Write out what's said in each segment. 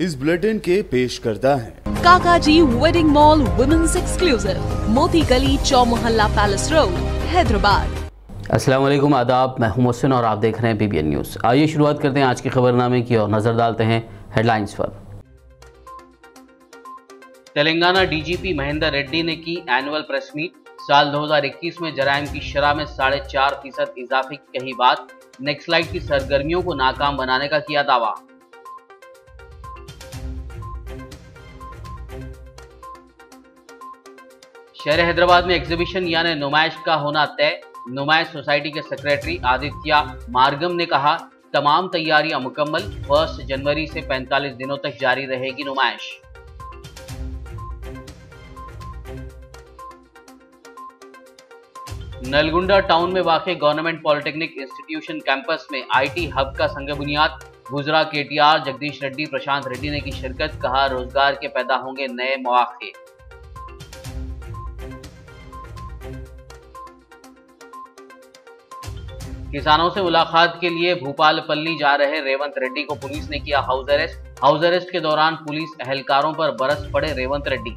इस बुलेटिन के पेश करता है काकाजी वेडिंग मॉल वुमेन्स एक्सक्लूसिव, मोती गली, चौमोहल्ला पैलेस रोड, हैदराबाद। अस्सलाम वालेकुम, आदाब। मैं हूं मोहसिन और आप देख रहे हैं BBN न्यूज़। आइए शुरुआत करते हैं आज के खबरनामे की और नजर डालते हैं हेडलाइंस पर। तेलंगाना DGP महेंदर रेड्डी ने की एनुअल प्रेस मीट। साल 2021 में जराइम की शरह में 4.5% इजाफे की कही बात। नेक्सलाइट की सरगर्मियों को नाकाम बनाने का किया दावा। शहर हैदराबाद में एग्जीबिशन यानी नुमाइश का होना तय। नुमाइश सोसाइटी के सेक्रेटरी आदित्य मार्गम ने कहा, तमाम तैयारियां मुकम्मल। 1 जनवरी से 45 दिनों तक जारी रहेगी नुमाइश। नलगुंडा टाउन में वाक़ गवर्नमेंट पॉलिटेक्निक इंस्टीट्यूशन कैंपस में IT हब का संग बुनियाद। गुजरा KTR जगदीश रेड्डी, प्रशांत रेड्डी ने की शिरकत। कहा, रोजगार के पैदा होंगे नए मौके। किसानों से मुलाकात के लिए भूपालपल्ली जा रहे रेवंत रेड्डी को पुलिस ने किया हाउस अरेस्ट। हाउस अरेस्ट के दौरान पुलिस एहलकारों पर बरस पड़े रेवंत रेड्डी।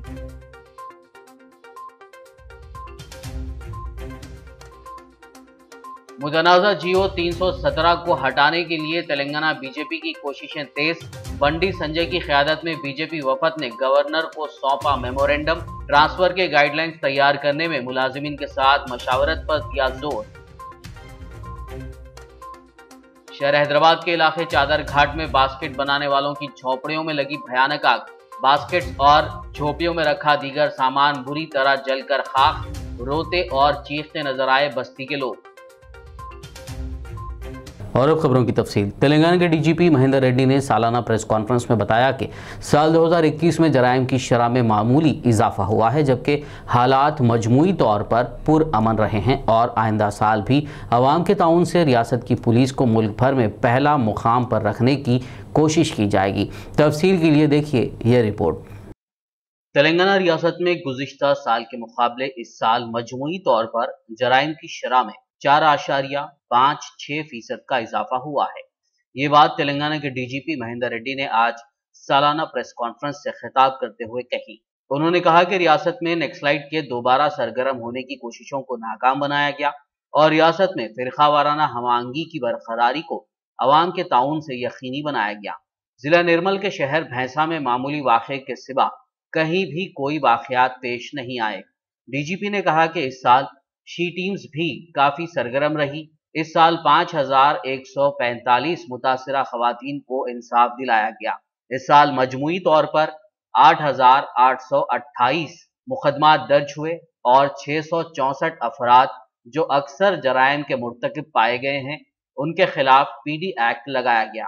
मुतनाज़ा GO 317 को हटाने के लिए तेलंगाना बीजेपी की कोशिशें तेज। बंडी संजय की क़यादत में बीजेपी वफद ने गवर्नर को सौंपा मेमोरेंडम। ट्रांसफर के गाइडलाइंस तैयार करने में मुलाजिमीन के साथ मशावरत पर दिया जोर। शहर हैदराबाद के इलाके चादर घाट में बास्केट बनाने वालों की झोपड़ियों में लगी भयानक आग। बास्केट्स और झोपड़ियों में रखा दीगर सामान बुरी तरह जलकर खाक। रोते और चीखते नजर आए बस्ती के लोग। और अब खबरों की तफसील। तेलंगाना के DGP महेंदर रेड्डी ने सालाना प्रेस कॉन्फ्रेंस में बताया कि साल 2021 में जराइम की शरह में मामूली इजाफा हुआ है, जबकि हालात मजमूई तौर पर पुरअमन रहे हैं और आइंदा साल भी अवाम के ताउन से रियासत की पुलिस को मुल्क भर में पहला मुकाम पर रखने की कोशिश की जाएगी। तफसील के लिए देखिए यह रिपोर्ट। तेलंगाना रियासत में गुज़िश्ता साल के मुकाबले इस साल मजमूई तौर पर जराइम की शरह में 4.56% का इजाफा हुआ है। ये बात तेलंगाना के DGP महेंदर रेड्डी ने आज सालाना प्रेस कॉन्फ्रेंस से खिताब करते हुए कही। उन्होंने कहा कि रियासत में नक्सलाइट के दोबारा सरगर्म होने की कोशिशों को नाकाम बनाया गया और रियासत में फिरका वाराना हमआहंगी की बरकरारी को अवाम के ताउन से यकीनी बनाया गया। जिला निर्मल के शहर भैंसा में मामूली वाक़े के सिवा कहीं भी कोई वाक़यात पेश नहीं आए। DGP ने कहा कि इस साल शी टीम्स भी काफी सरगर्म रही। इस साल 5145 मुतासिरा खवातीन को इंसाफ दिलाया गया। इस साल मजमूई तौर पर 8828 मुकदमात दर्ज हुए और 664 अफराद जो अक्सर जराइम के मुर्तकिब पाए गए हैं उनके खिलाफ PD एक्ट लगाया गया।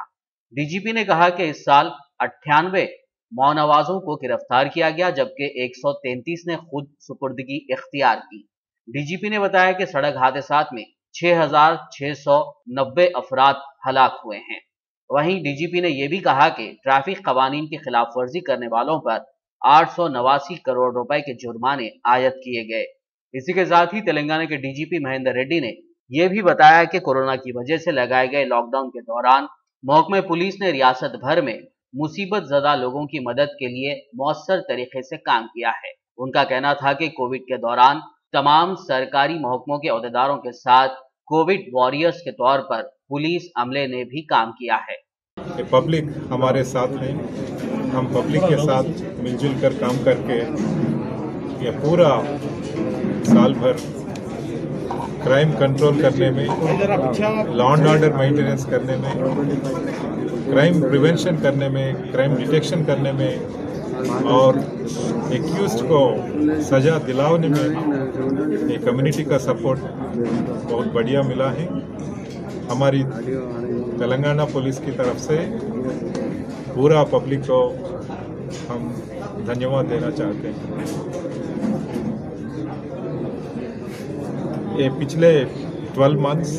DGP ने कहा कि इस साल 98 मौनवाजों को गिरफ्तार किया गया, जबकि 133 ने खुद सुपुर्दगी इख्तियार की। DGP ने बताया कि सड़क हादसात में 6690 अफराद हलाक हुए हैं। वहीं DGP ने यह भी कहा कि ट्रैफिक कवानीन की खिलाफ वर्जी करने वालों पर 889 करोड़ रुपए के जुर्माने आयद किए गए। इसी के साथ ही तेलंगाना के DGP महेंदर रेड्डी ने यह भी बताया कि कोरोना की वजह से लगाए गए लॉकडाउन के दौरान महकमे पुलिस ने रियासत भर में मुसीबत ज़दा लोगों की मदद के लिए मौसर तरीके से काम किया है। उनका कहना था कि कोविड के दौरान तमाम सरकारी महकमों के अहदेदारों के साथ कोविड वॉरियर्स के तौर पर पुलिस अमले ने भी काम किया है। पब्लिक हमारे साथ है, हम पब्लिक के साथ मिलजुल कर काम करके ये पूरा साल भर क्राइम कंट्रोल करने में, लॉ एंड ऑर्डर मेंटेनेंस करने में, क्राइम प्रिवेंशन करने में, क्राइम डिटेक्शन करने में और एक्यूज्ड को सजा दिलाने में ये कम्युनिटी का सपोर्ट बहुत बढ़िया मिला है। हमारी तेलंगाना पुलिस की तरफ से पूरा पब्लिक को हम धन्यवाद देना चाहते हैं। ये पिछले 12 मंथ्स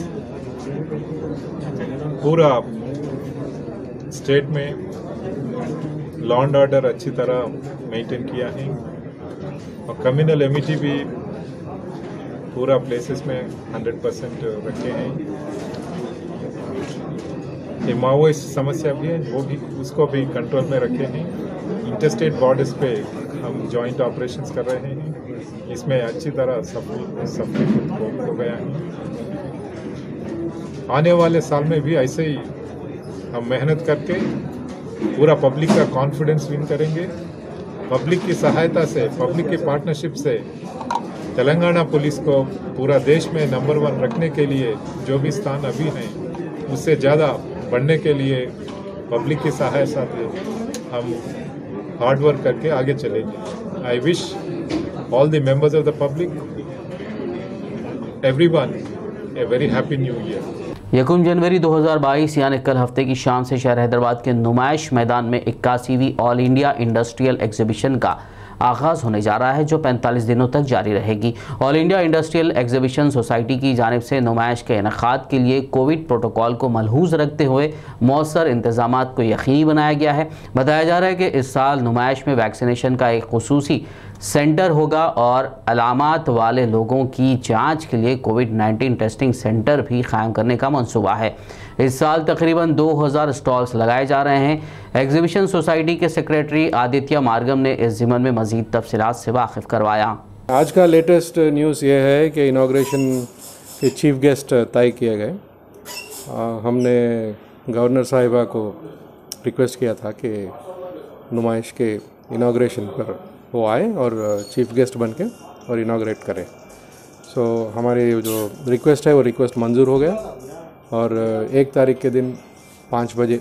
पूरा स्टेट में लॉ एंड ऑर्डर अच्छी तरह मेंटेन किया है और कम्युनल एमिटी भी पूरा प्लेसेस में 100% रखे हैं। ये माओइस्ट समस्या भी है, वो भी उसको भी कंट्रोल में रखे हैं। इंटरस्टेट बॉर्डर्स पे हम जॉइंट ऑपरेशंस कर रहे हैं, इसमें अच्छी तरह सब हो गया है। आने वाले साल में भी ऐसे ही हम मेहनत करके पूरा पब्लिक का कॉन्फिडेंस विन करेंगे। पब्लिक की सहायता से, पब्लिक की पार्टनरशिप से तेलंगाना पुलिस को पूरा देश में नंबर 1 रखने के लिए जो भी स्थान अभी हैं उससे ज़्यादा बढ़ने के लिए पब्लिक की सहायता से हम हार्ड वर्क करके आगे चलेंगे। I wish all the members of the public, everyone a very happy new year. 1 जनवरी 2022 यानी कल हफ्ते की शाम से शहर हैदराबाद के नुमाइश मैदान में 81वीं ऑल इंडिया इंडस्ट्रियल एग्जीबिशन का आगाज़ होने जा रहा है, जो 45 दिनों तक जारी रहेगी। All India industrial exhibition society की जानिब से नुमाइश के इनेकाद के लिए कोविड प्रोटोकॉल को मलहूज़ रखते हुए मौसर इंतजामात को यकीनी बनाया गया है। बताया जा रहा है कि इस साल नुमाइश में वैक्सीनेशन का एक खुसूसी सेंटर होगा और अलामात वाले लोगों की जांच के लिए कोविड-19 टेस्टिंग सेंटर भी कायम करने का मंसूबा है। इस साल तकरीबन 2000 स्टॉल्स लगाए जा रहे हैं। एग्जीबिशन सोसाइटी के सेक्रेटरी आदित्य मार्गम ने इस ज़िमन में मज़ीद तफसीलात से वाकिफ़ करवाया। आज का लेटेस्ट न्यूज़ ये है कि इनाग्रेशन के चीफ गेस्ट तय किए गए। हमने गवर्नर साहिबा को रिक्वेस्ट किया था कि नुमाइश के इनाग्रेशन पर वो आए और चीफ गेस्ट बन के और इनाग्रेट करें। सो हमारी जो रिक्वेस्ट है वो रिक्वेस्ट मंजूर हो गया और 1 तारीख के दिन 5 बजे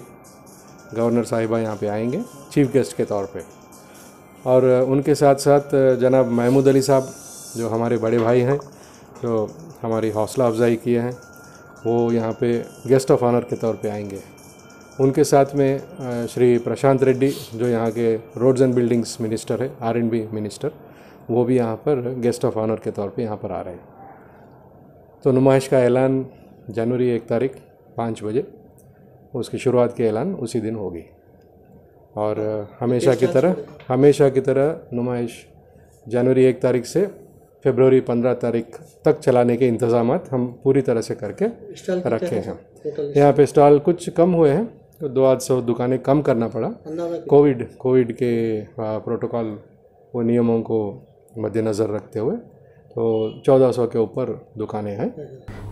गवर्नर साहिबा यहाँ पे आएंगे चीफ गेस्ट के तौर पे। और उनके साथ साथ जनाब महमूद अली साहब जो हमारे बड़े भाई हैं, जो हमारी हौसला अफजाई किए हैं, वो यहाँ पे गेस्ट ऑफ ऑनर के तौर पे आएंगे। उनके साथ में श्री प्रशांत रेड्डी जो यहाँ के रोड्स एंड बिल्डिंग्स मिनिस्टर है, R&B मिनिस्टर, वो भी यहाँ पर गेस्ट ऑफ ऑनर के तौर पे यहाँ पर आ रहे हैं। तो नुमाइश का ऐलान जनवरी 1 तारीख 5 बजे, उसकी शुरुआत की ऐलान उसी दिन होगी। और हमेशा की तरह नुमाइश जनवरी 1 तारीख से फरवरी 15 तारीख तक चलाने के इंतज़ामात हम पूरी तरह से करके रखे हैं। यहाँ पे स्टॉल कुछ कम हुए हैं, तो 200 दुकानें कम करना पड़ा कोविड के प्रोटोकॉल वो नियमों को मद्देनज़र रखते हुए, तो 1400 के ऊपर दुकानें हैं।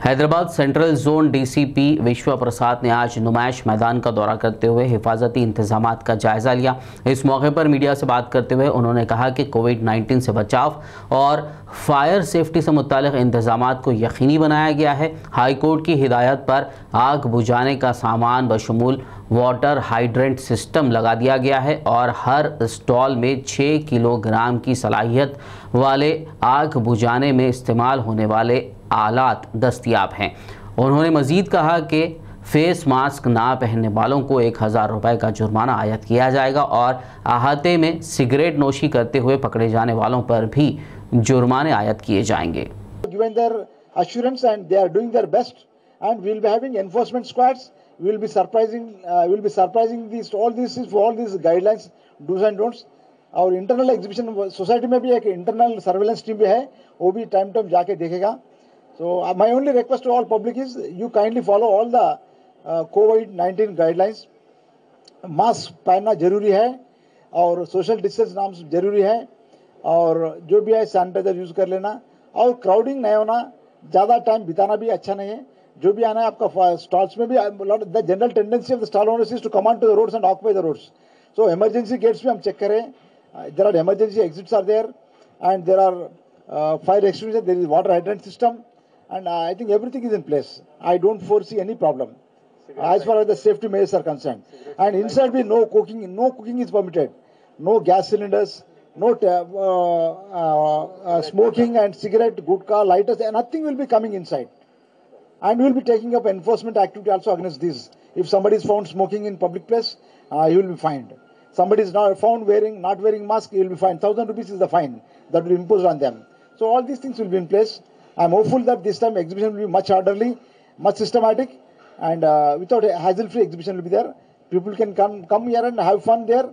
हैदराबाद सेंट्रल जोन डीसीपी विश्व प्रसाद ने आज नुमाइश मैदान का दौरा करते हुए हिफाजती इंतजामात का जायज़ा लिया। इस मौके पर मीडिया से बात करते हुए उन्होंने कहा कि कोविड-19 से बचाव और फायर सेफ्टी से मुतालिक इंतजामात को यकीनी बनाया गया है। हाई कोर्ट की हिदायत पर आग बुझाने का सामान बशमूल वाटर हाइड्रेंट सिस्टम लगा दिया गया है और हर स्टॉल में 6 किलोग्राम की सलाहियत वाले आग बुझाने में इस्तेमाल होने वाले आलात दस्तयाब हैं। उन्होंने मज़ीद कहा कि फेस मास्क ना पहनने वालों को 1000 रुपये का जुर्माना आयद किया जाएगा और अहाते में सिगरेट नोशी करते हुए पकड़े जाने वालों पर भी जुर्माने आयद किए जाएंगे। Given their assurance and they are doing their best, and we will be having enforcement squads. We will be surprising these all these guidelines, do's and don'ts. और इंटरनल एग्जीबिशन सोसाइटी में भी एक इंटरनल सर्वेलेंस टीम भी है, वो भी time जाके देखेगा। So my only request to all public is you kindly follow all the कोविड-19 गाइडलाइंस। मास्क पहनना जरूरी है और सोशल डिस्टेंस नाम जरूरी है, और जो भी है सैनिटाइजर यूज कर लेना, और क्राउडिंग नहीं होना, ज़्यादा टाइम बिताना भी अच्छा नहीं है। जो भी आना है आपका स्टॉल्स में भी, the general tendency of the stall owners is to come on to the roads and occupy the roads. So emergency gates भी हम चेक करें, there are emergency exits are there, and there are fire extinguishers, there is water hydrant system, and I think everything is in place. I don't foresee any problem as far as the safety measures are concerned. And inside be no cooking is permitted, no gas cylinders, no smoking and cigarette, gutka, lighters, and nothing will be coming inside. And we will be taking up enforcement activity also against this. If somebody is found smoking in public place, he will be fined. Somebody is not found not wearing mask, he will be fined. 1000 rupees is the fine that will be imposed on them. So all these things will be in place. I am hopeful that this time exhibition will be much orderly, much systematic, and without a hassle-free exhibition will be there. People can come here and have fun there,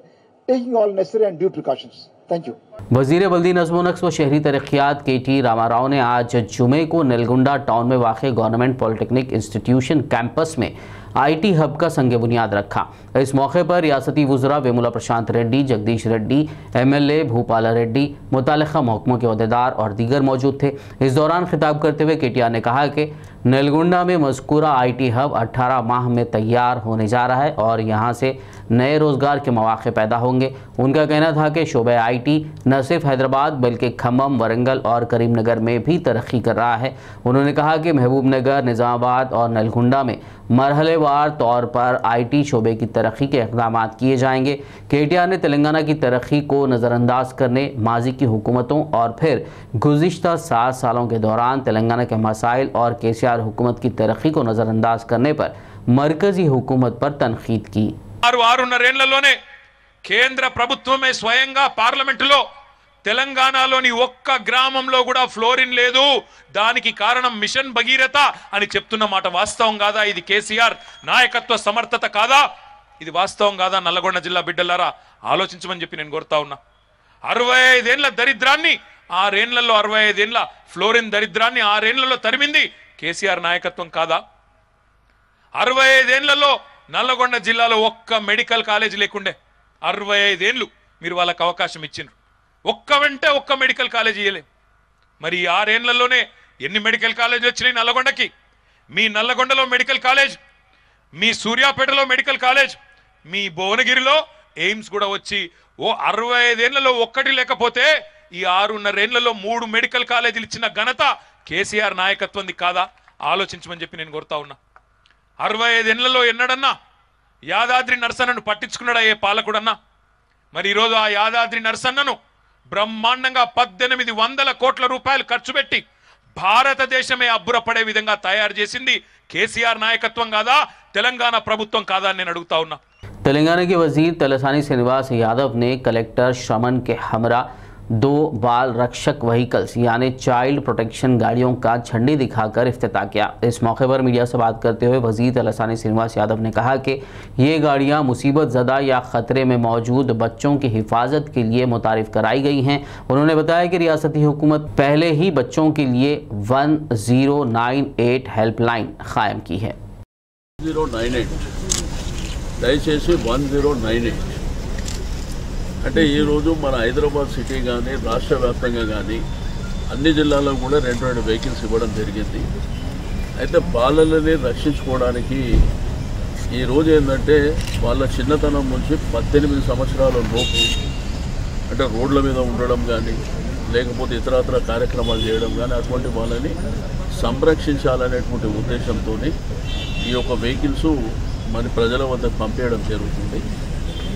taking all necessary and due precautions. Thank you. वज़ीर बल्दी नज़्म व नक्श व शहरी तरक्यात KT Rama Rao ने आज जुमे को नलगुंडा टाउन में वाक़ गवर्नमेंट पॉलिटेक्निक इंस्टीट्यूशन कैंपस में IT हब का संग बुनियाद रखा। इस मौके पर रियासती वुज़रा वेमुला प्रशांत रेड्डी, जगदीश रेड्डी, MLA भूपाला रेड्डी, मुतालिका महकमों के अहदेदार और दीगर मौजूद थे। इस दौरान खिताब करते हुए KTR ने कहा कि नलगुंडा में मज़कूरा IT हब 18 माह में तैयार होने जा रहा है और यहाँ से नए रोज़गार के मौक़े पैदा होंगे। उनका कहना था कि शोबे IT न सिर्फ हैदराबाद बल्कि खम्मम, वरंगल और करीमनगर में भी तरक्की कर रहा है। उन्होंने कहा कि महबूबनगर, निज़ामाबाद और नलगुंडा में मरहलेवार तौर पर IT शोबे की तरक्की के इक़दाम किए जाएंगे। KTR ने तेलंगाना की तरक्की को नज़रअंदाज करने, माजी की हुकूमतों और फिर गुज़िश्ता 7 सालों के दौरान तेलंगाना के मसाइल और KCR हुकूमत की तरक्की को नज़रअंदाज करने पर मरकज़ी हुकूमत पर तनकीद की। 6.5 కేంద్ర ప్రభుత్వమే స్వయంగా పార్లమెంటులో తెలంగాణలోని ఒక్క గ్రామంలో కూడా ఫ్లోరిన్ లేదు, దానికి కారణం మిషన్ భగీరథ అని చెప్తున్న మాట వాస్తవం కాదా? ఇది కేసీఆర్ నాయకత్వ సమర్థత కాదా? ఇది వాస్తవం కాదా? నల్లగొండ జిల్లా బిడ్డలారా ఆలోచించమని చెప్పి నేను కోరుతా ఉన్నా. 65 ఏళ్ల దరిద్రాన్ని 6 ఏళ్లలో 65 ఏళ్ల ఫ్లోరిన్ దరిద్రాన్ని 6 ఏళ్లలో తరిమింది కేసీఆర్ నాయకత్వం కాదా? 65 ఏళ్లలో నల్లగొండ జిల్లాలో ఒక్క మెడికల్ కాలేజ్ లేకుండే. 65 ఏళ్ళు మీరు వాళ్ళకి అవకాశం ఇచ్చిండ్రు, ఒక్క మెడికల్ కాలేజ్ ఇయ్యలే. మరి 6 ఏళ్లలోనే ఎన్ని మెడికల్ కాలేజీలు వచ్చినాయి నల్లగొండకి? మీ నల్లగొండలో మెడికల్ కాలేజ్, మీ సూర్యాపేటలో మెడికల్ కాలేజ్, మీ భువనగిరిలో ఎయిమ్స్ కూడా వచ్చి 65 ఏళ్లలో ఒక్కటి లేకపోతే ఈ 6.5 ఏళ్లలో 3 మెడికల్ కాలేజీలు ఇచ్చిన ఘనత కేసీఆర్ నాయకత్వంది కాదా? ఆలోచించమని చెప్పి నేను కోరుతా ఉన్నా. 65 ఏళ్లలో ఎన్నడన్నా యాదాద్రి నరసన్నను పట్టించుకున్నాడా ఏ పాలకుడన్నా? మరి ఈరోజు ఆ యాదాద్రి నరసన్నను బ్రహ్మాండంగా 1800 కోట్ల రూపాయలు ఖర్చు పెట్టి భారతదేశమే అబ్బురపడే విధంగా తయారు చేసింది కేసీఆర్ నాయకత్వం కాదా? తెలంగాణ ప్రభుత్వం కాదా అని నేను అడుగుతా ఉన్నా. तेलंगाना के वजीर तलसानी श्रीनिवास यादव ने कलेक्टर श्रमन के हमरा 2 बाल रक्षक व्हीकल्स यानी चाइल्ड प्रोटेक्शन गाड़ियों का झंडी दिखाकर इफ्तिताह किया। इस मौके पर मीडिया से बात करते हुए वजीर तलसानी श्रीनिवास यादव ने कहा कि ये गाड़ियां मुसीबत ज़दा या ख़तरे में मौजूद बच्चों की हिफाजत के लिए मुतारिफ कराई गई हैं। उन्होंने बताया कि रियासती हुकूमत पहले ही बच्चों के लिए 1098 हेल्पलाइन कायम की है। 1098 దయచేసి 1098 అంటే ఈరోజు మన హైదరాబాద్ సిటీ కానీ రాష్ట్ర వ్యాప్తంగా కానీ అన్ని జిల్లాల్లో కూడా 2 వెహికల్స్ ఇవ్వడం జరిగింది. అయితే బాలలని రక్షించుకోవడానికి ఈరోజు ఏంటంటే వాళ్ళ చిన్నతనం నుంచి 18 సంవత్సరాల లోపు అంటే రోడ్ల మీద ఉండడం కానీ లేకపోతే ఇతరత్ర కార్యక్రమాలు చేయడం కానీ అటువంటి వాళ్ళని సంరక్షించాలనేటువంటి ఉద్దేశంతో ఈ యొక్క వెహికల్స్ మరి ప్రజల వద్దకు పంపించడం జరుగుతుంది.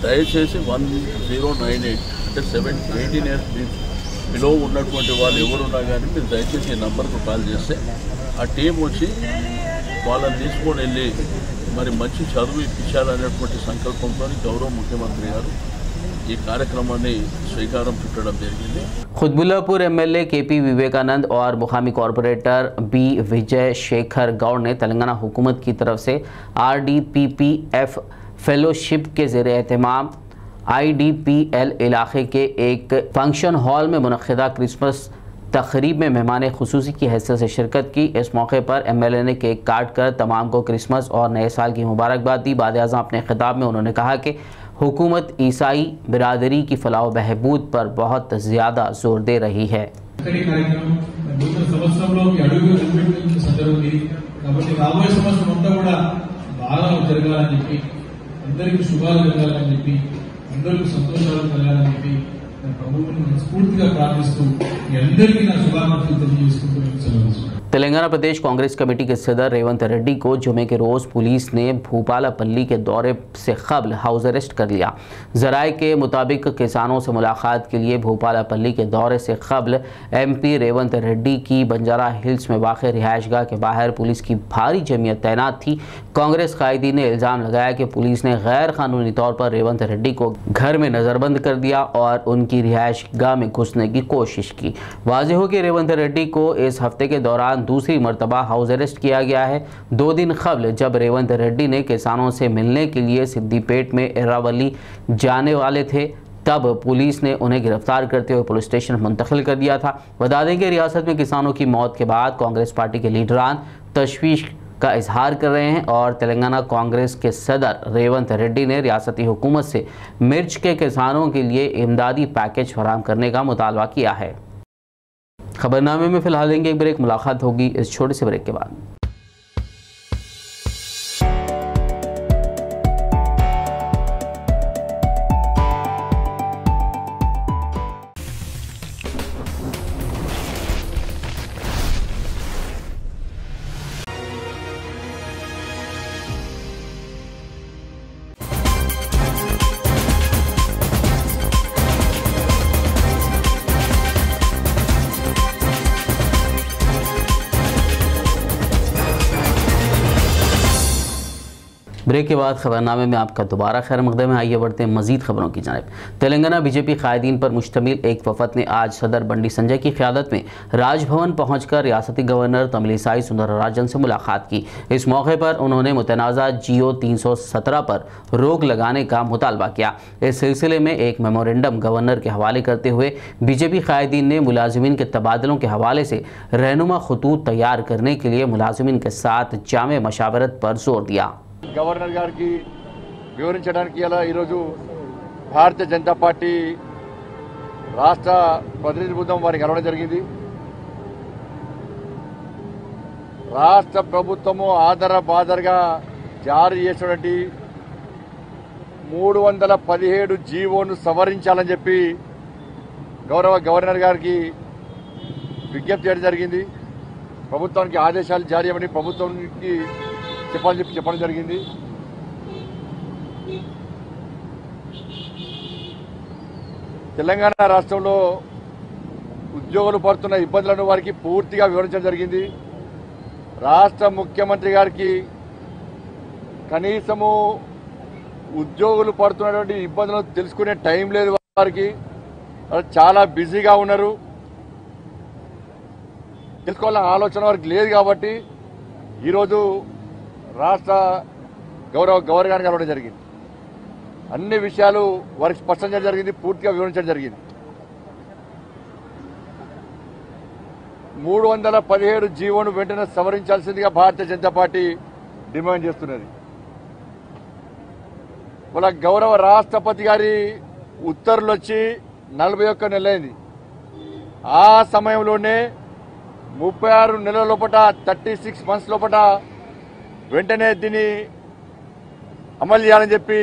దయచేసి 1098 అంటే 18 ఇయర్స్ బిలో ఉన్నటువంటి వాళ్ళు ఎవరున్నా కానీ మీరు దయచేసి ఈ నంబర్కు కాల్ చేస్తే ఆ టీం వచ్చి వాళ్ళని తీసుకొని వెళ్ళి మరి మంచి చదువు ఇప్పించాలనేటువంటి సంకల్పంతో గౌరవ ముఖ్యమంత్రి గారు ఈ కార్యక్రమాన్ని శ్రీకారం చుట్టడం జరిగింది. खुतबुल्लापुर MLA KP विवेकानंद और मुकामी कॉरपोरेटर B विजय शेखर गौड़ ने तेलंगाना हुकूमत की तरफ से RDPPF फेलोशिप के ज़ेरे एहतमाम IDPL इलाके के एक फंक्शन हॉल में मुनक़्क़िदा क्रिसमस तक़रीब में मेहमान ख़ुसूसी की हैसियत से शिरकत की। इस मौके पर MLA ने केक काट कर तमाम को क्रिसमस और नए साल की मुबारकबाद दी। बाद-ए-आज़म अपने खिताब में उन्होंने कहा कि हुकूमत ईसाई बिरादरी की फलाह व बहबूद पर बहुत ज़्यादा जोर दे रही है। అందరికీ శుభాలు కలగాలని చెప్పి అందరికీ సంతోషాలు కలగాలని చెప్పి నేను ప్రభువుని మనస్ఫూర్తిగా ప్రార్థిస్తూ మీ అందరికీ నా శుభాకాంక్షలు తెలియజేసుకుంటూ సెలవు. तेलंगाना प्रदेश कांग्रेस कमेटी के सदर रेवंत रेड्डी को जुमे के रोज़ पुलिस ने भूपालापल्ली के दौरे से कबल हाउस अरेस्ट कर लिया। ज़राए के मुताबिक किसानों से मुलाकात के लिए भूपालापल्ली के दौरे से कबल MP रेवंत रेड्डी की बंजारा हिल्स में वाक़ रिहायशगाह के बाहर पुलिस की भारी जमीयत तैनात थी। कांग्रेस कायदीन ने इल्ज़ाम लगाया कि पुलिस ने गैर कानूनी तौर पर रेवंत रेड्डी को घर में नज़रबंद कर दिया और उनकी रिहायशगाह में घुसने की कोशिश की। वाज़ेह हो कि रेवंत रेड्डी को इस हफ्ते के दौरान दूसरी मरतबा हाउस अरेस्ट किया गया है। 2 दिन कबल जब रेवंत रेड्डी ने किसानों से मिलने के लिए सिद्दीपेट में इरावली जाने वाले थे तब पुलिस ने उन्हें गिरफ्तार करते हुए पुलिस स्टेशन मुंतकिल कर दिया था। बता दें कि रियासत में किसानों की मौत के बाद कांग्रेस पार्टी के लीडरान तशवीश का इजहार कर रहे हैं और तेलंगाना कांग्रेस के सदर रेवंत रेड्डी ने रियासती हुकूमत से मिर्च के किसानों के लिए इमदादी पैकेज फराहम करने का मुतालबा किया है। खबरनामे में फिलहाल लेंगे एक ब्रेक, मुलाकात होगी इस छोटे से ब्रेक के बाद। ब्रेक के बाद खबरनामे में आपका दोबारा खैर मकदम है। आइए बढ़ते हैं मजीद खबरों की जानिब। तेलंगाना बीजेपी कायदीन पर मुश्तमिल एक वफद ने आज सदर बंडी संजय की क़यादत में राजभवन पहुंचकर रियासती गवर्नर तमिलिसाई सुंदरराजन से मुलाकात की। इस मौके पर उन्होंने मुतनाज़ा जियो 317 पर रोक लगाने का मुतालबा किया। इस सिलसिले में एक मेमोरेंडम गवर्नर के हवाले करते हुए बीजेपी कायदीन ने मुलाजिमीन के तबादलों के हवाले से रहनुमा खतूत तैयार करने के लिए मुलाजिमीन के साथ जामे मशावरत पर जोर दिया। గవర్నర్ గారికి వివరించడానికి ఈరోజు భారతీయ జనతా పార్టీ రాష్ట్ర ప్రతినిధి బృందం వారికి కలవడం జరిగింది. రాష్ట్ర ప్రభుత్వము ఆధారబాధరగా జారీ చేసినటువంటి 317 జీవోను సవరించాలని చెప్పి గౌరవ గవర్నర్ గారికి విజ్ఞప్తి చేయడం జరిగింది. ప్రభుత్వానికి ఆదేశాలు జారీ చేయమని ప్రభుత్వానికి చెప్పడం జరిగింది. తెలంగాణ రాష్ట్రంలో ఉద్యోగులు పడుతున్న ఇబ్బందులను వారికి పూర్తిగా వివరించడం జరిగింది. రాష్ట్ర ముఖ్యమంత్రి గారికి కనీసము ఉద్యోగులు పడుతున్నటువంటి ఇబ్బందులను తెలుసుకునే టైం లేదు. వారికి చాలా బిజీగా ఉన్నారు. తెలుసుకోవాలన్న ఆలోచన వారికి లేదు. కాబట్టి ఈరోజు రాష్ట్ర గౌరవ గవర్నర్ గారిని కలవడం జరిగింది. అన్ని విషయాలు వారికి స్పష్టం చేయడం జరిగింది, పూర్తిగా వివరించడం జరిగింది. 317 జీవోను వెంటనే సవరించాల్సిందిగా భారతీయ జనతా పార్టీ డిమాండ్ చేస్తున్నది. వాళ్ళ గౌరవ రాష్ట్రపతి గారి ఉత్తర్వులు వచ్చి 41 నెలలైంది. ఆ సమయంలోనే 36 నెలల లోపల 36 మంత్స్ లోపల వెంటనే దీన్ని అమలు చేయాలని చెప్పి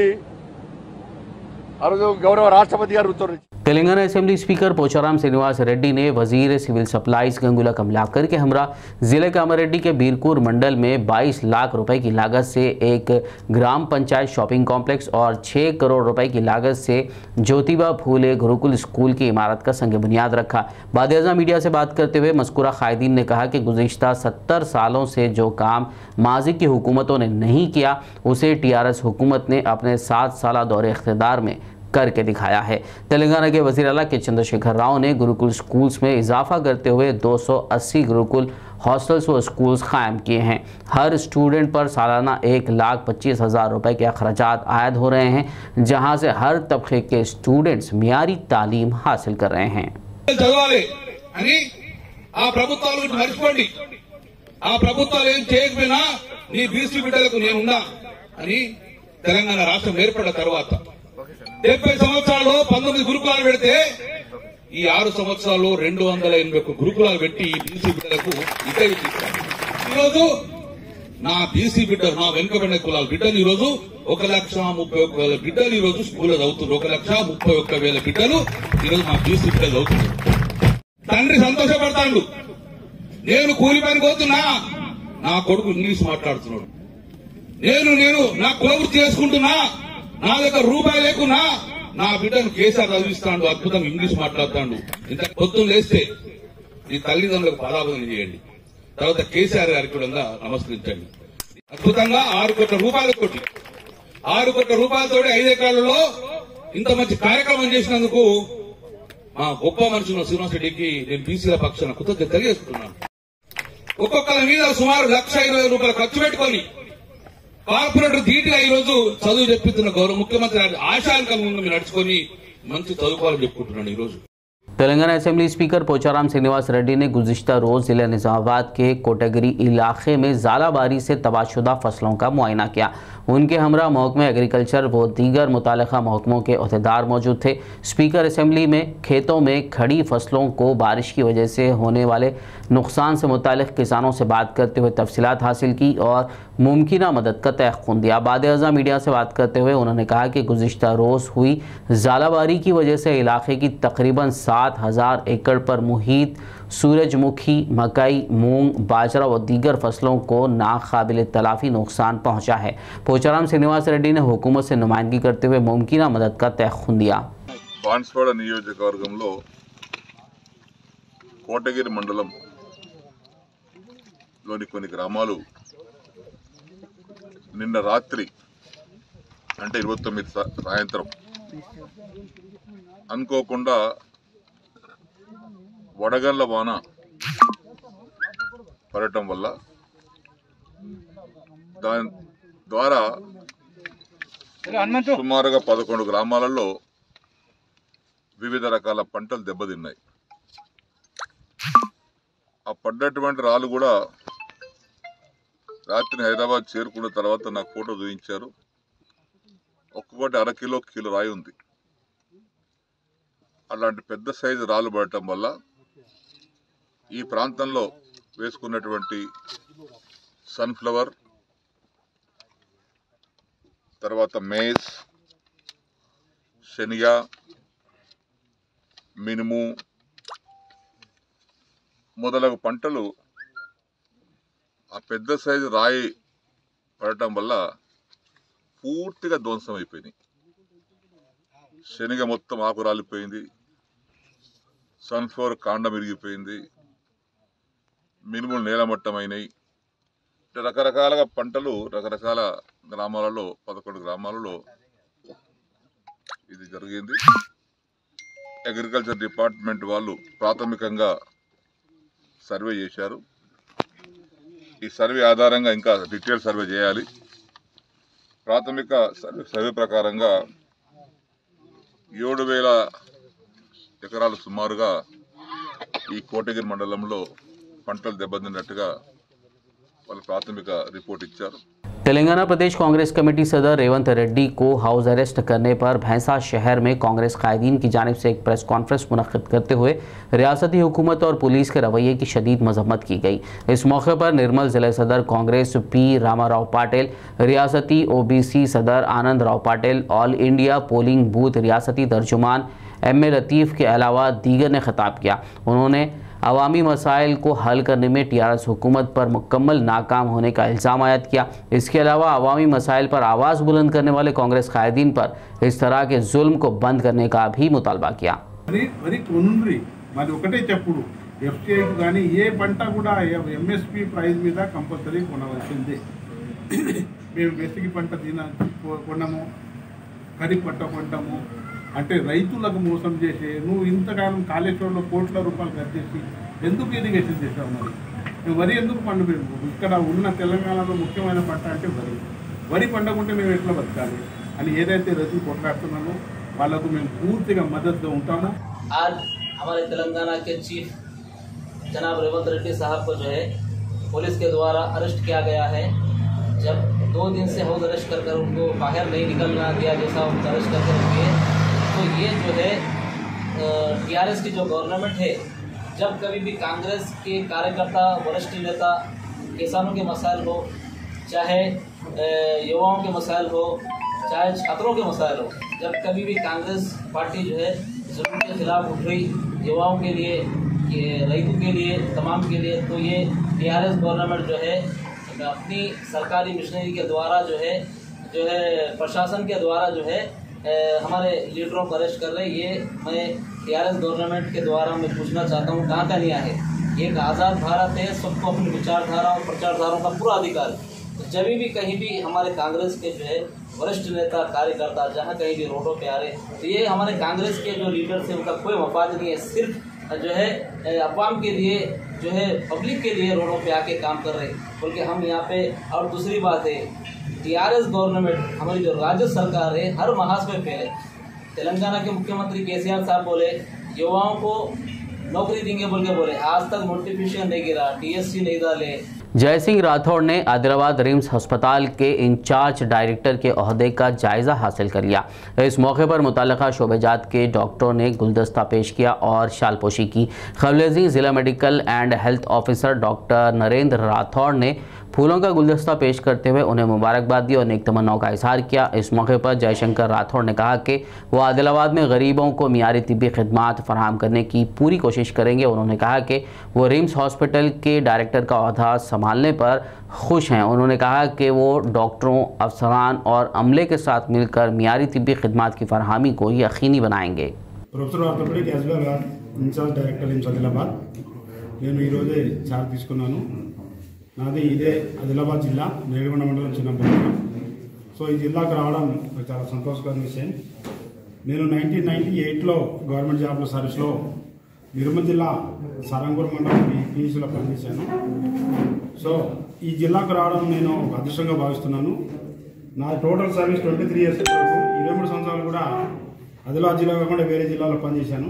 ఆ రోజు గౌరవ రాష్ట్రపతి గారు ఉత్తర్వులు. तेलंगाना असेंबली स्पीकर पोचाराम श्रीनिवास रेड्डी ने वजीर सिविल सप्लाईज गंगुला कमलाकर के हमरा जिले कामारेड्डी के बीरपुर मंडल में 22 लाख रुपए की लागत से एक ग्राम पंचायत शॉपिंग कॉम्प्लेक्स और 6 करोड़ रुपए की लागत से ज्योतिबा फूले गुरुकुल स्कूल की इमारत का संग बुनियाद रखा। बाद मीडिया से बात करते हुए मस्कुरा कायदीन ने कहा कि गुज़िश्ता 70 सालों से जो काम माजी की हुकूमतों ने नहीं किया उसे TRS हुकूमत ने अपने 7 साल दौरे इख्तिदार में करके दिखाया है। तेलंगाना के वज़ीर आला के चंद्रशेखर राव ने गुरुकुल स्कूल्स में इजाफा करते हुए 280 गुरुकुल हॉस्टल्स व स्कूल्स कायम किए हैं। हर स्टूडेंट पर सालाना 1,25,000 रुपए के अखराजात आयद हो रहे हैं, जहां से हर तबके के स्टूडेंट्स मियारी तालीम हासिल कर रहे हैं। తెలంగాణ రాష్ట్రం ఏర్పడిన తర్వాత 70 సంవత్సరాల్లో 19 గురుకులాలు పెడితే ఈ 6 సంవత్సరాల్లో 281 గురుకులాలు పెట్టి ఈ బీసీ బిడ్డలకు ఇద్దరు తీసుకున్నారు. ఈరోజు నా బీసీ బిడ్డలు, నా వెనుకబడిన కులాల బిడ్డలు ఈరోజు 1,31,000 బిడ్డలు ఈరోజు స్కూల్లో చదువుతున్నారు. 1,31,000 బిడ్డలు ఈరోజు మా బీసీ బిడ్డలు చదువుతున్నారు. తండ్రి సంతోషపడతాడు. నేను కూలి పని పోతున్నా, నా కొడుకు ఇంగ్లీష్ మాట్లాడుతున్నాడు. నేను నా కులవృత్తి చేసుకుంటున్నా, నా దగ్గర రూపాయి లేకున్నా నా బిడ్డను కేసీఆర్ చదివిస్తాడు, అద్భుతంగా ఇంగ్లీష్ మాట్లాడతాడు. ఇంత పొద్దున్న లేస్తే ఈ తల్లిదండ్రులకు పదాబంధం చేయండి, తర్వాత కేసీఆర్ గారికి కూడా నమస్కరించండి. అద్భుతంగా 6 కోట్ల రూపాయలు కొట్టి 6 కోట్ల రూపాయలతో 5 ఎకరాలలో ఇంత మంచి కార్యక్రమం చేసినందుకు మా గొప్ప మనుషులు శ్రీనివాస్ రెడ్డికి నేను బీసీల పక్షాన కృతజ్ఞత తెలియజేస్తున్నాను. ఒక్కొక్కరి మీద సుమారు 1,20,000 రూపాయలు ఖర్చు పెట్టుకొని కార్పొరేటర్ ధీటుగా ఈ రోజు చదువు చెప్పిస్తున్న గౌరవ ముఖ్యమంత్రి ఆశాంకంగా మీరు నడుచుకొని మంచి చదువుకోవాలని చెప్పుకుంటున్నాను. ఈ రోజు तेलंगाना असेंबली स्पीकर पोचाराम श्रीनिवास रेड्डी ने गुज़िश्ता रोज़ जिला निजामाबाद के कोटगिरी इलाके में ज़ालाबारी से तबाहशुदा फसलों का मुआयना किया। उनके हमरा महकमे एग्रीकल्चर व दीगर मुतालिका महकमों के अहदेदार मौजूद थे। स्पीकर असेंबली में खेतों में खड़ी फसलों को बारिश की वजह से होने वाले नुकसान से मुतालिक किसानों से बात करते हुए तफसीलात हासिल की और मुमकिना मदद का तयक़ुन दिया। बाद-ए-अज़ा मीडिया से बात करते हुए उन्होंने कहा कि गुज़िश्ता रोज़ हुई ज़ालाबारी की वजह से इलाके की तकरीबन 7,000 एकड़ पर मुहित सूरजमुखी, मकई, मूंग, बाजरा व दीगर फसलों को नाकाबिल तलाफी नुकसान पहुंचा है। पोचाराम श्रीनिवास रेड्डी ने हुकूमत से नुमाइंदगी करते हुए मुमकिना मदद का तयक़ुन दिया। बांसवाड़ा नियोजकवर्गंలో కోటగిరి మండలంలోని కొన్ని గ్రామాలు నిన్న రాత్రి అంటే 29 సాయంత్రం అనుకోకుండా వడగళ్ల వాన పడటం వల్ల దాని ద్వారా సుమారుగా 11 గ్రామాలలో వివిధ రకాల పంటలు దెబ్బతిన్నాయి। ఆ పడ్డటువంటి రాళ్ళు కూడా రాత్రి హైదరాబాద్ చేరుకున్న తర్వాత నాకు ఫోటో చూపించారు। ఒక్కొక్కటి 1/2 కిలో రాయి ఉంది। అలాంటి పెద్ద సైజు రాళ్ళు పడటం వల్ల ఈ ప్రాంతంలో వేసుకున్నటువంటి సన్ఫ్లవర్, తర్వాత మేజ్, శనగ, మినుము మొదలగు పంటలు ఆ పెద్ద సైజు రాయి పడటం వల్ల పూర్తిగా ధ్వంసం అయిపోయినాయి। శనగ మొత్తం ఆకు రాలిపోయింది, సన్ఫ్లవర్ కాండం విరిగిపోయింది, మినుములు నేలమట్టమైనాయి। రకరకాలుగా పంటలు రకరకాల గ్రామాలలో 11 గ్రామాలలో ఇది జరిగింది। అగ్రికల్చర్ డిపార్ట్మెంట్ వాళ్ళు ప్రాథమికంగా సర్వే చేశారు। ఈ సర్వే ఆధారంగా ఇంకా డీటెయిల్ సర్వే చేయాలి। ప్రాథమిక సర్వే ప్రకారంగా 7,000 ఎకరాలు సుమారుగా ఈ కోటగిరి మండలంలో పంటలు దెబ్బతిన్నట్టుగా వాళ్ళు ప్రాథమిక రిపోర్ట్ ఇచ్చారు। तेलंगाना प्रदेश कांग्रेस कमेटी सदर रेवंत रेड्डी को हाउस अरेस्ट करने पर भैंसा शहर में कांग्रेस कायदीन की जानिब से एक प्रेस कॉन्फ्रेंस मुनक्किद करते हुए रियासती हुकूमत और पुलिस के रवैये की शदीद मजम्मत की गई। इस मौके पर निर्मल जिला सदर कांग्रेस पी रामाराव पाटिल, रियासती ओबीसी सदर Anand Rao Patil, all India polling booth रियासती तर्जुमान एम.ए. लतीफ़ के अलावा दीगर ने खिताब किया। उन्होंने अवामी मसाइल को हल करने में टीआरएस हुकूमत पर मुकम्मल नाकाम होने का इल्ज़ाम आयद किया। इसके अलावा अवामी मसाइल पर आवाज़ बुलंद करने वाले कांग्रेस कायदीन पर इस तरह के जुल्म को बंद करने का भी मुतालबा किया। ఎఫ్టీఐకి కానీ ఏ పంట కూడా ఎంఎస్పి ప్రైస్ మీద కంపల్సరీ కొనవలసిందే। మేము వెసిగి పంట కొనము, ఖరీఫ్ పంట కొంటాము అంటే రైతులకు మోసం చేసే నువ్వు ఇంతకాలం కాళేశ్వరంలో కోట్ల రూపాయలు ఖర్చు చేసి ఎందుకు ఇరిగేషన్ చేసావు? మరి వరి ఎందుకు పండుగ? ఇక్కడ ఉన్న తెలంగాణలో ముఖ్యమైన పంట అంటే వరి పండకుంటే మేము ఎట్లా బతకాలి అని ఏదైతే రైతులు కొట్లాడుతున్నామో వాళ్ళకు మేము పూర్తిగా మద్దతుగా ఉంటాము। आज हमारे तेलंगाना के चीफ जनाब रेवंत रेड्डी साहब को जो है पुलिस के द्वारा अरेस्ट किया गया है। जब 2 दिन से हाउस अरेस्ट कर उनको बाहर नहीं निकलना दिया जैसा उनको अरेस्ट करके रखिए, तो ये जो है टीआरएस की जो गवर्नमेंट है, जब कभी भी कांग्रेस के कार्यकर्ता, वरिष्ठ नेता किसानों के मसाइल हो, चाहे युवाओं के मसाइल हो, चाहे छात्रों के मसाइल हो, जब कभी भी कांग्रेस पार्टी जो है जुल्म के खिलाफ उठ रही, युवाओं के लिए, रईतों के लिए, तमाम के लिए, तो ये टीआरएस गवर्नमेंट जो है अपनी सरकारी मिशनरी के द्वारा जो है प्रशासन के द्वारा जो है हमारे लीडरों को अरेस्ट कर रहे। ये मैं टीआरएस गवर्नमेंट के द्वारा मैं पूछना चाहता हूँ, कहाँ का न्याय है? एक आज़ाद भारत है, सबको अपनी विचारधारा और प्रचारधाराओं का पूरा अधिकार है। तो जब भी कहीं भी हमारे कांग्रेस के जो है वरिष्ठ नेता कार्यकर्ता जहाँ कहीं भी रोडों पे आ रहे, तो ये हमारे कांग्रेस के जो लीडर्स हैं उनका कोई मफाद नहीं है, सिर्फ जो है अवाम के लिए, जो है पब्लिक के लिए रोडों पे आके काम कर रहे हैं। बल्कि हम यहाँ पे, और दूसरी बात है टीआरएस गवर्नमेंट हमारी जो राज्य सरकार है हर महाज में फैले। तेलंगाना के मुख्यमंत्री केसीआर साहब बोले युवाओं को नौकरी देंगे बोल के बोले, आज तक नोटिफिकेशन नहीं गिरा, TSC नहीं डाले। जय सिंह राठौड़ ने आदिलाबाद रिम्स अस्पताल के इंचार्ज डायरेक्टर के ओहदे का जायजा हासिल कर लिया। इस मौके पर मुतल्लिका शोबेजात के डॉक्टरों ने गुलदस्ता पेश किया और शालपोशी की। खबरेज़ी जिला medical and health officer doctor Narendra Rathore ने फूलों का गुलदस्ता पेश करते हुए उन्हें मुबारकबाद दी और नेक तमन्नाओं का इजहार किया। इस मौके पर जयशंकर राठौड़ ने कहा कि वो आदिलाबाद में गरीबों को मियारी तिब्बी खिदमात फराहम करने की पूरी कोशिश करेंगे। उन्होंने कहा कि वो रिम्स हॉस्पिटल के डायरेक्टर का ओहदा संभालने पर खुश हैं। उन्होंने कहा कि वो डॉक्टरों, अफसरान और अमले के साथ मिलकर मियारी तिब्बी खिदमात की फराहमी को यकीनी बनाएंगे। Professor orthopaedic as well as in charge director in Adilabad నేను ఈరోజే చార్జ్ తీసుకున్నాను. నాది ఇదే ఆదిలాబాద్ జిల్లా నేలగొండ మండలం చిన్నపల్లి. సో ఈ జిల్లాకు రావడం చాలా సంతోషకరమైన విషయం. నేను 1998లో గవర్నమెంట్ జాబ్లో సర్వీస్లో నిర్మల్ జిల్లా సారంగూర్ మండలం పీసీలో పనిచేశాను. సో ఈ జిల్లాకు రావడం నేను ఒక అదృష్టంగా భావిస్తున్నాను. నా టోటల్ సర్వీస్ 23 ఇయర్స్, 23 సంవత్సరాలు కూడా ఆదిలాబాద్ జిల్లా కాకుండా వేరే జిల్లాలో పనిచేశాను.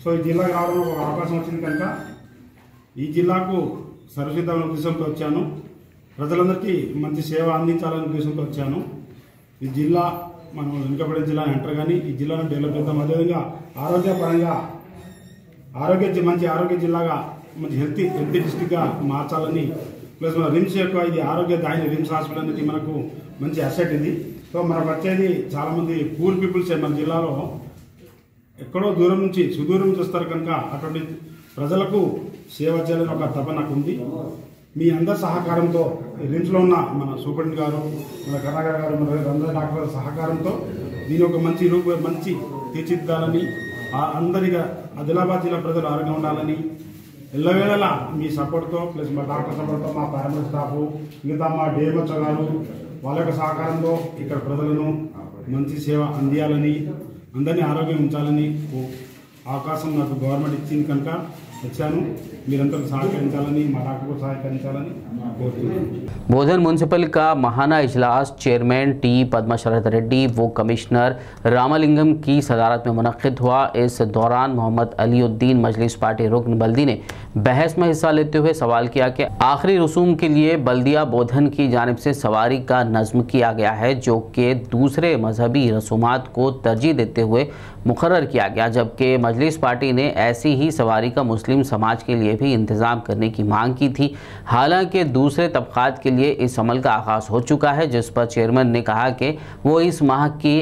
సో ఈ జిల్లాకు రావడం ఒక అవకాశం వచ్చింది కనుక ఈ జిల్లాకు సర్వీస్ ఇద్దామనే ఉద్దేశంతో వచ్చాను. ప్రజలందరికీ మంచి సేవ అందించాలనే ఉద్దేశంతో వచ్చాను. ఈ జిల్లా మనం వెనుకబడిన జిల్లా అంటారు కానీ ఈ జిల్లాను డెవలప్ చేద్దాం. అదేవిధంగా ఆరోగ్యపరంగా మంచి ఆరోగ్య జిల్లాగా మంచి హెల్తీ డిస్ట్రిక్ట్గా మార్చాలని, ప్లస్ మన రిమ్స్ యొక్క ఇది ఆరోగ్యదాయని రిమ్స్ హాస్పిటల్ అనేది మనకు మంచి అసెట్ ఇది. సో మనకు వచ్చేది చాలామంది పూర్ పీపుల్స్ మన జిల్లాలో ఎక్కడో దూరం నుంచి సుదూరం నుంచి వస్తారు కనుక అటువంటి ప్రజలకు సేవ చేయాలని ఒక తపన నాకు ఉంది. మీ అందరి సహకారంతో రిమ్స్లో ఉన్న మన సూపరింటెండెంట్ గారు, మన కర్ణాకర్ గారు, మన అందరి డాక్టర్ల సహకారంతో దీని ఒక మంచి తీర్చిదిద్దాలని, అందరిగా ఆదిలాబాద్ జిల్లా ప్రజలు ఆరోగ్యంగా ఉండాలని ఎల్లవేళలా మీ సపోర్ట్తో, ప్లస్ మా డాక్టర్ సపోర్ట్తో, మా పారామెడికల్ స్టాఫ్, మిగతా మా డిఎంహెచ్ఓ గారు వాళ్ళ యొక్క సహకారంతో ఇక్కడ ప్రజలను మంచి సేవ అందియాలని, అందరినీ ఆరోగ్యం ఉంచాలని అవకాశం నాకు గవర్నమెంట్ ఇచ్చింది కనుక వచ్చాను. మీరందరూ సహకరించాలని, మా డాక్టర్ को సహకరించాలని కోరుతున్నాను. बोधन म्यूनसिपल का महाना इजलास चेयरमैन टी पद्मा शरद रेड्डी व कमिश्नर रामालिंगम की सदारत में मुनक्किद हुआ। इस दौरान मोहम्मद अलीउद्दीन मजलिस पार्टी रुकन बल्दी ने बहस में हिस्सा लेते हुए सवाल किया कि आखिरी रसूम के लिए बल्दिया बोधन की जानिब से सवारी का नज़्म किया गया है, जो कि दूसरे मजहबी रसूमात को तरजीह देते हुए मुकर्रर किया गया, जबकि मजलिस पार्टी ने ऐसी ही सवारी का मुस्लिम समाज के लिए भी इंतज़ाम करने की मांग की थी। हालांकि दूसरे तबक़ात के लिए इस अमल का आगाज़ हो चुका है, जिस पर चेयरमैन ने कहा कि वो इस माह की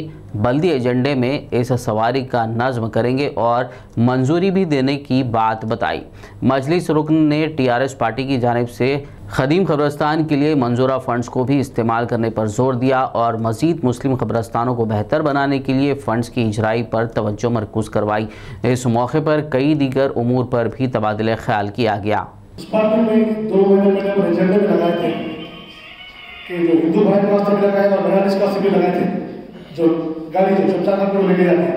बल्दी एजेंडे में इस सवारी का नज़्म करेंगे और मंजूरी भी देने की बात बताई। मजलिस रुकन ने TRS पार्टी की जानिब से खदीम कब्रस्तान के लिए मंजूरा फ़ंड्स को भी इस्तेमाल करने पर जोर दिया और मज़ीद मुस्लिम कब्रस्तानों को बेहतर बनाने के लिए फ़ंड्स की इजराई पर तवज्जो मरकूज़ करवाई। इस मौके पर कई दीगर उमूर पर भी तबादला ख्याल किया गया। इस पार्टी में 2 महीने पहले हम एजेंडे में लगाए थे कि जो हिंदू भाई के वास्ते भी लगाए और बयालीस का भी लगाए थे, जो गाड़ी जो शमशान घाट को लेके जाते हैं,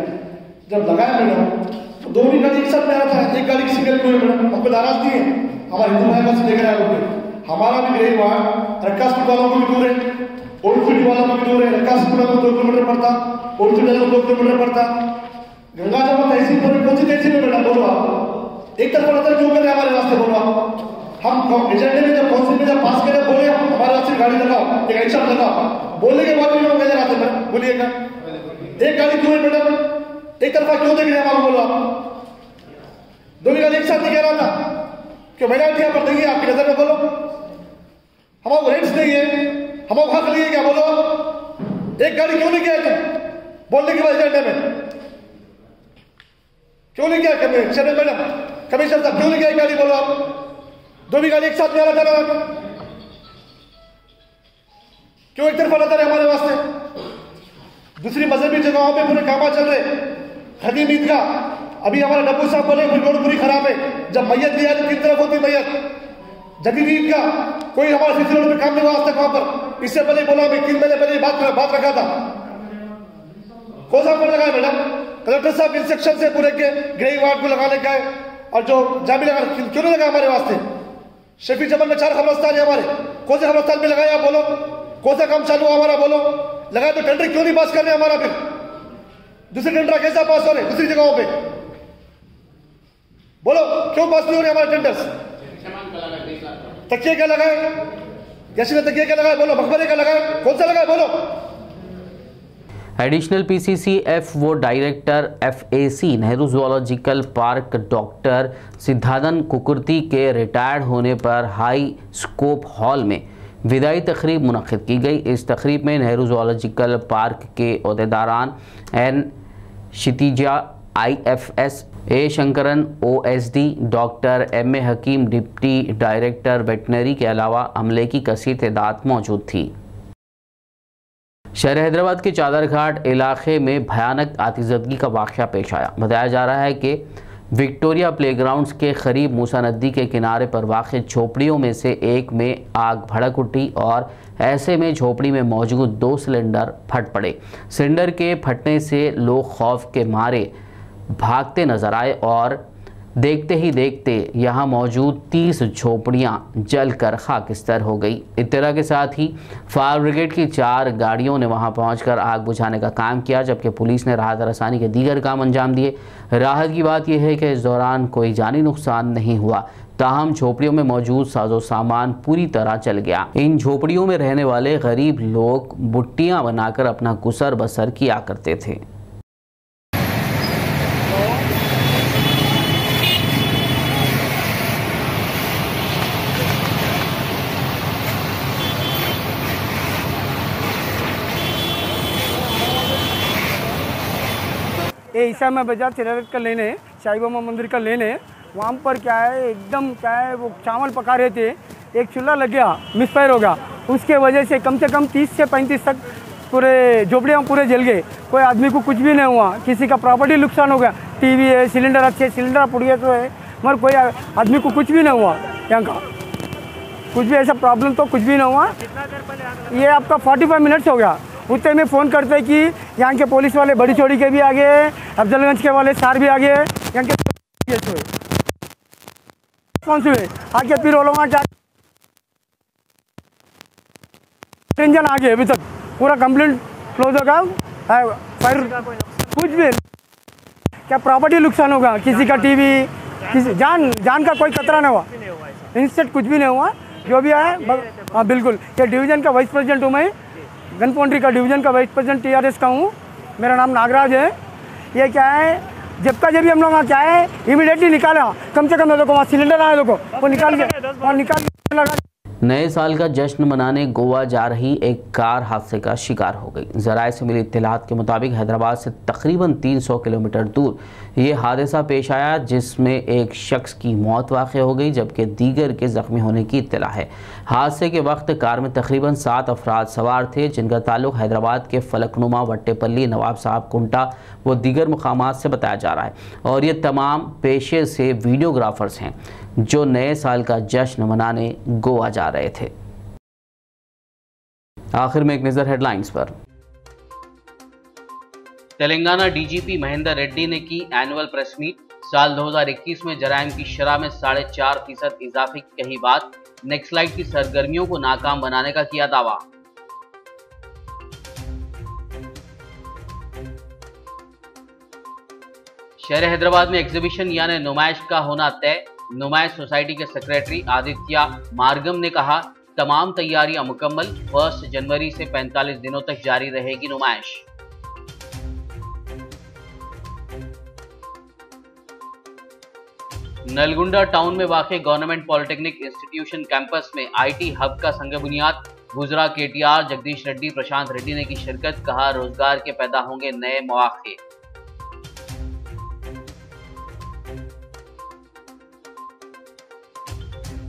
जब लगाया मैडम तो 2 भी गाड़ी एक साथ में आया था, एक गाड़ी किसी के लिए मैडम हमको नाराज नहीं है, हमारे हिंदू भाई वास्ते लेकर आए लोग, हमारा भी गरीब वहाँ रक्का हॉस्पिटल वालों को भी दूर है, ओल्ड सिटी वालों को भी दूर है, रक्का हॉस्पिटल को 2 किलोमीटर पड़ता, ओल्ड सिटी को 2 किलोमीटर पड़ता, गंगा जमुना तहसील पर कौन सी तहसील में मैडम बोलो आप, एक तरफ नजर क्यों करें हमारे वास्ते बोलो आप, हम एजेंडे में जब काउंसिल में जब पास करें बोले हमारे वास्ते गाड़ी लगाओ, एक एक्शन लगाओ, बोलने के बाद भी लोग नजर आते हैं, बोलिएगा एक गाड़ी क्यों है मैडम, एक तरफा क्यों देख रहे हैं हमारे बोलो आप, 2 गाड़ी एक साथ नहीं कह रहा था कि माइनॉरिटी यहाँ पर नहीं है आपकी नजर में, बोलो हमारे राइट्स नहीं है, हमारा हक नहीं है क्या, बोलो एक गाड़ी क्यों नहीं किया तुम बोलने के बाद एजेंडे में क्यों नहीं किया, चले मैडम कमिश्नर साहब क्यों नहीं किया एक गाड़ी, बोलो आप 2 भी गाड़ी एक साथ में आना चाह रहा क्यों एक तरफा नजर है हमारे वास्ते। दूसरी मजहबी जगहों पे पूरे काम चल रहे, खदीम ईदगाह अभी हमारा डब्बू साहब बोले रोड पूरी खराब है, जब मैयत दिया तो 3 तरफ होती मैयत, जदीद ईदगाह कोई हमारा सीसी रोड पे काम नहीं हुआ आज तक वहां पर, इससे पहले बोला मैं 3 महीने पहले बात रखा था, कौन सा पर लगाया मैडम, कलेक्टर साहब इंस्ट्रक्शन से पूरे के ग्रे वार्ड को लगाने का है, और जो जामी लगा क्यों नहीं लगा हमारे वास्ते, शफी जमन में 4 कब्रस्तान है हमारे, कौन से कब्रस्तान में लगाया बोलो, कौन सा काम चालू हमारा बोलो, लगाया तो टेंडर क्यों नहीं पास कर रहे हमारा, फिर दूसरे टेंडर कैसा पास हो रहे दूसरी जगहों पे, क्यों पास नहीं हो रहे हमारे टेंडर्स? तकिए क्या लगाए? जैसे में तकिए क्या लगाए बोलो, मकबरे का लगाए, कौन सा लगाए बोलो? एडिशनल PCCF वो director FAC Nehru zoological park doctor Siddhanand Kukurti के रिटायर्ड होने पर हाई स्कोप हॉल में विदाई तकरीब मुनक़िद की गई। इस तकरीब में नेहरू जूलॉजिकल पार्क के ओहदेदारान N Kshitija IFS, A Shankaran OSD, doctor M.A. Hakeem deputy director veterinary के अलावा अमले की कसीर तादाद मौजूद थी। शहर हैदराबाद के चादर घाट इलाके में भयानक आतिशबाजी का वाक़या पेश आया। बताया जा रहा है कि विक्टोरिया प्लेग्राउंड्स के करीब मूसा नदी के किनारे पर वाक़ झोपड़ियों में से एक में आग भड़क उठी और ऐसे में झोपड़ी में मौजूद 2 सिलेंडर फट पड़े। सिलेंडर के फटने से लोग खौफ के मारे भागते नजर आए और देखते ही देखते यहाँ मौजूद 30 झोपड़ियाँ जलकर खाकिस्तर हो गई। इत्तला के साथ ही फायर ब्रिगेड की 4 गाड़ियों ने वहाँ पहुँचकर आग बुझाने का काम किया, जबकि पुलिस ने राहत रसानी के दीगर काम अंजाम दिए। राहत की बात यह है कि इस दौरान कोई जानी नुकसान नहीं हुआ, ताहम झोपड़ियों में मौजूद साजो सामान पूरी तरह जल गया। इन झोपड़ियों में रहने वाले गरीब लोग बुट्टियाँ बनाकर अपना गुजर बसर किया करते थे। ये ईसा में बाजार तिरारत का लेन है, साईं बाबा मंदिर का लेन है। वहाँ पर क्या है, एकदम क्या है, वो चावल पका रहे थे, एक चूल्हा लग गया, मिसफायर हो गया। उसके वजह से कम 30 से 35 तक पूरे झोपड़ियाँ पूरे जल गए। कोई आदमी को कुछ भी नहीं हुआ, किसी का प्रॉपर्टी नुकसान हो गया। टीवी है, सिलेंडर अच्छे सिलेंडर पुड़िया तो है, मगर कोई आदमी को कुछ भी नहीं हुआ। यहाँ का कुछ भी ऐसा प्रॉब्लम तो कुछ भी नहीं हुआ। ये आपका 45 मिनट्स हो गया। उतने में फ़ोन करते हैं कि यहाँ के पुलिस वाले बड़ी चौड़ी के भी आ गए, अफजलगंज के वाले सार भी आ गए, यहाँ के कौन से आके फिर वो लोग इंजन आ गए। अभी तक पूरा कंप्लीट क्लोज होगा। फायर कुछ भी क्या प्रॉपर्टी नुकसान होगा, किसी का टीवी, किसी जान का कोई खतरा नहीं हुआ। इंस्टेंट कुछ भी नहीं हुआ। जो भी है हाँ बिल्कुल। ये डिवीज़न का वाइस प्रेसिडेंट हूँ मैं, गन पॉन्ट्री का डिवीज़न का वाइस प्रेसिडेंट TRS का हूँ। मेरा नाम नागराज है। ये क्या है, जब का जब भी हम लोग क्या है इमीडिएटली निकाला, कम से कम देखो वहाँ सिलेंडर आया, देखो वो निकाल के और निकाल के लगा। नए साल का जश्न मनाने गोवा जा रही एक कार हादसे का शिकार हो गई। ज़राए से मिली इत्तलात के मुताबिक हैदराबाद से तकरीबन 300 किलोमीटर दूर ये हादसा पेश आया, जिसमें एक शख्स की मौत वाक़ हो गई, जबकि दीगर के ज़ख्मी होने की इत्तला है। हादसे के वक्त कार में तकरीबन 7 अफराद सवार थे, जिनका ताल्लुक हैदराबाद के फलकनुमा, वट्टेपल्ली, नवाब साहब कुंटा व दीगर मकामात से बताया जा रहा है। और ये तमाम पेशे से वीडियोग्राफर्स हैं जो नए साल का जश्न मनाने गोवा जा रहे थे। आखिर में एक नजर हेडलाइंस पर। तेलंगाना DGP महेंदर रेड्डी ने की एनुअल प्रेस मीट। साल 2021 में जराइम की शरह में 4.5% इजाफे की कही बात। नेक्सलाइट की सरगर्मियों को नाकाम बनाने का किया दावा। शहर हैदराबाद में एग्जीबिशन यानी नुमाइश का होना तय। नुमाइश सोसाइटी के सेक्रेटरी आदित्य मार्गम ने कहा, तमाम तैयारियां मुकम्मल। 1 जनवरी से 45 दिनों तक जारी रहेगी नुमाइश। नलगुंडा टाउन में वाक़े गवर्नमेंट पॉलिटेक्निक इंस्टीट्यूशन कैंपस में IT हब का संग बुनियाद। गुजरा KTR, जगदीश रेड्डी, प्रशांत रेड्डी ने की शिरकत। कहा, रोजगार के पैदा होंगे नए मौके।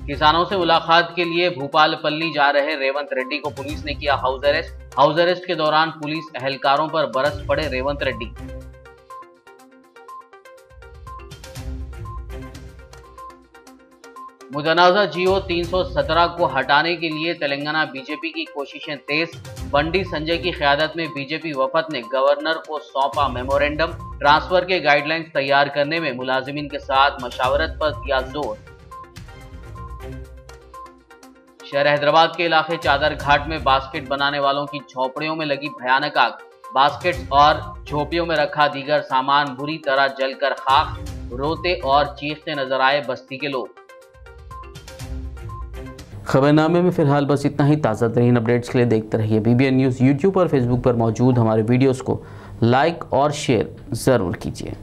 किसानों से मुलाकात के लिए भूपालपल्ली जा रहे रेवंत रेड्डी को पुलिस ने किया हाउस अरेस्ट। हाउस अरेस्ट के दौरान पुलिस एहलकारों पर बरस पड़े रेवंत रेड्डी। मुतनाज़ा GO 317 को हटाने के लिए तेलंगाना बीजेपी की कोशिशें तेज। बंडी संजय की क़यादत में बीजेपी वफद ने गवर्नर को सौंपा मेमोरेंडम। ट्रांसफर के गाइडलाइंस तैयार करने में मुलाजिमीन के साथ मशावरत पर दिया जोर। शहर हैदराबाद के इलाके चादर घाट में बास्केट बनाने वालों की झोपड़ियों में लगी भयानक आग। बास्केट्स और झोपड़ियों में रखा दीगर सामान बुरी तरह जलकर खाक। रोते और चीखते नजर आए बस्ती के लोग। खबरनामे में फिलहाल बस इतना ही। ताज़ा तरीन अपडेट्स के लिए देखते रहिए BBN न्यूज़। यूट्यूब और फेसबुक पर मौजूद हमारे वीडियोस को लाइक और शेयर ज़रूर कीजिए।